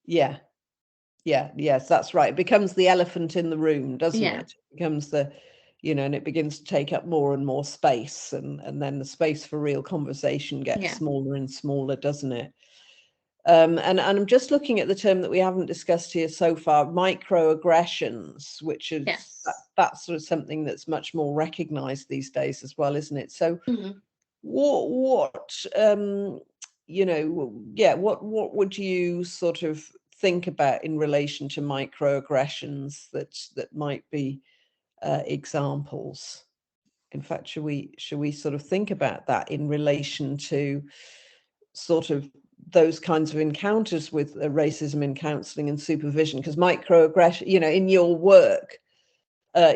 Yeah. Yeah. Yes, that's right. It becomes the elephant in the room, doesn't Yeah. it? It becomes the, and it begins to take up more and more space, and then the space for real conversation gets Yeah. smaller and smaller, doesn't it? And I'm just looking at the term that we haven't discussed here so far, microaggressions, which is Yes. that's sort of something that's much more recognized these days as well, isn't it? So what what would you sort of think about in relation to microaggressions that might be examples? In fact, should we sort of think about that in relation to sort of those kinds of encounters with racism in counselling and supervision? Because microaggression, in your work,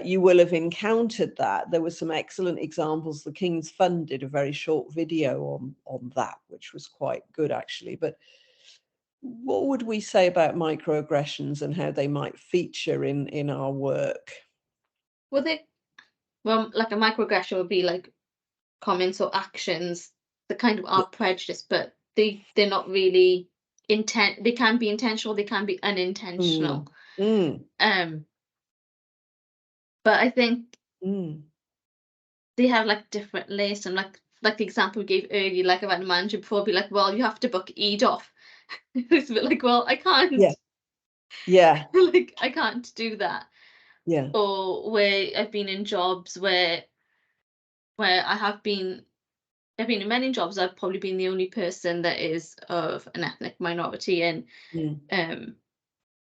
you will have encountered that. There were some excellent examples. The King's Fund did a very short video on that, which was quite good, actually. But what would we say about microaggressions and how they might feature in our work? Well, like a microaggression would be like comments or actions that kind of Yeah. are prejudiced, but they're not really intent. They can be intentional, they can be unintentional. Mm. But I think Mm. they have like different lists, and like the example we gave earlier, like about the manager before, be like, well, you have to book Eid off. It's a bit like, well, I Yeah. can't. Yeah. Like, I can't do that. Yeah. Or where I've been in jobs where I've been in many jobs. I've probably been the only person that is of an ethnic minority, and Mm. um,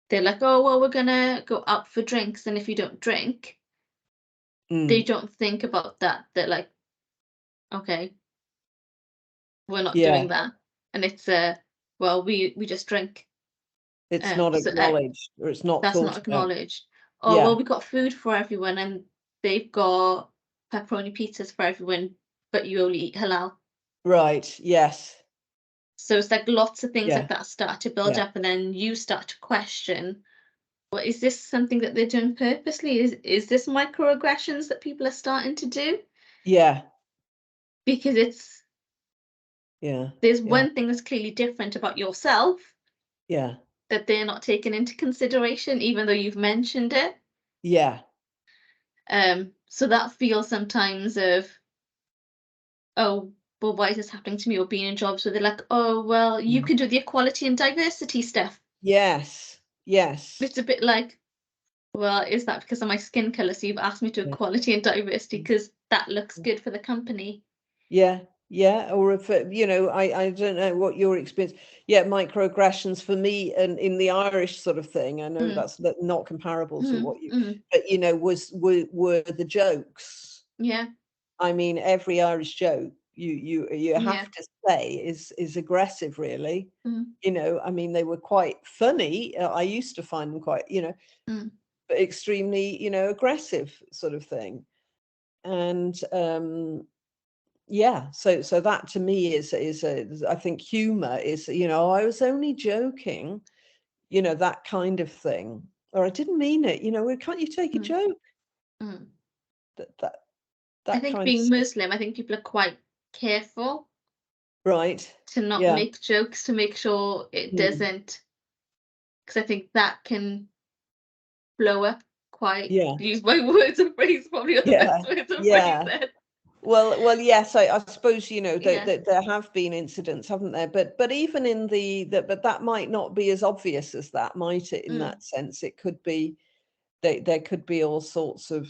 they're like, "Oh, well, we're gonna go out for drinks, and if you don't drink," they Mm. don't think about that. They're like, "Okay, we're not Yeah. doing that," and it's well, we just drink. It's not So acknowledged, or it's not that's not thought about. acknowledged. Oh, well, Yeah. we got food for everyone, and they've got pepperoni pizzas for everyone, but you only eat halal. Right. Yes. So it's like lots of things Yeah. like that start to build Yeah. up, and then you start to question, well, is this something that they're doing purposely? Is this microaggressions that people are starting to do? Yeah. Because Yeah. there's Yeah. one thing that's clearly different about yourself Yeah. that they're not taking into consideration, even though you've mentioned it. Yeah. So that feels sometimes of, oh, well, why is this happening to me? Or being in jobs where they're like, oh, well, you Mm. can do the equality and diversity stuff. Yes. Yes. It's a bit like, well, is that because of my skin color? So you've asked me to Yeah. equality and diversity because that looks good for the company. Yeah. Yeah. Or if I don't know what your experience. Yeah, microaggressions for me, and in the Irish sort of thing, I know Mm, that's not comparable to mm, what you, mm. but were the jokes. Yeah, I mean, every Irish joke you yeah. have to say is aggressive, really. Mm, I mean, they were quite funny. I used to find them quite, mm. but extremely, aggressive sort of thing. And yeah, so that to me I think humor is, I was only joking, that kind of thing, or I didn't mean it. Can't you take a Mm, joke? mm. That that I that think kind of being stuff. Muslim, I think people are quite careful Right. to not Yeah. make jokes to make sure it Mm. doesn't, because I think that can blow up quite, Yeah. use my words and phrase, probably not the Yeah. best words and phrase Yeah. it. Well, yes, I suppose, Yeah. that there have been incidents, haven't there? But even in but that might not be as obvious as that, might it, in Mm, that sense? It could be, there could be all sorts of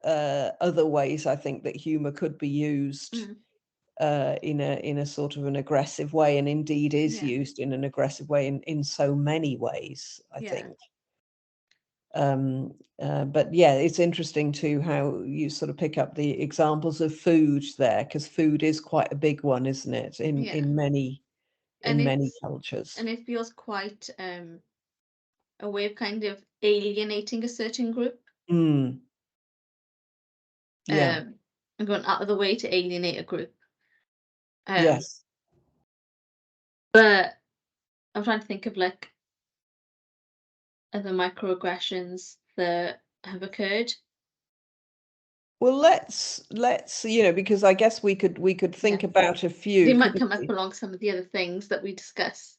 other ways, I think, that humor could be used mm. in a sort of an aggressive way, and indeed is Yeah, used in an aggressive way in so many ways, I yeah, think. But yeah, it's interesting too how you sort of pick up the examples of food there, because food is quite a big one, isn't it? In yeah. in many And in many it's cultures. and it feels quite a way of kind of alienating a certain group, Mm, yeah. um, and going out of the way to alienate a group. Um, Yes. but I'm trying to think of like other microaggressions that have occurred. Well, let's because I guess we could Yeah, think about a they few, might couldn't come up we? along some of the other things that we discuss.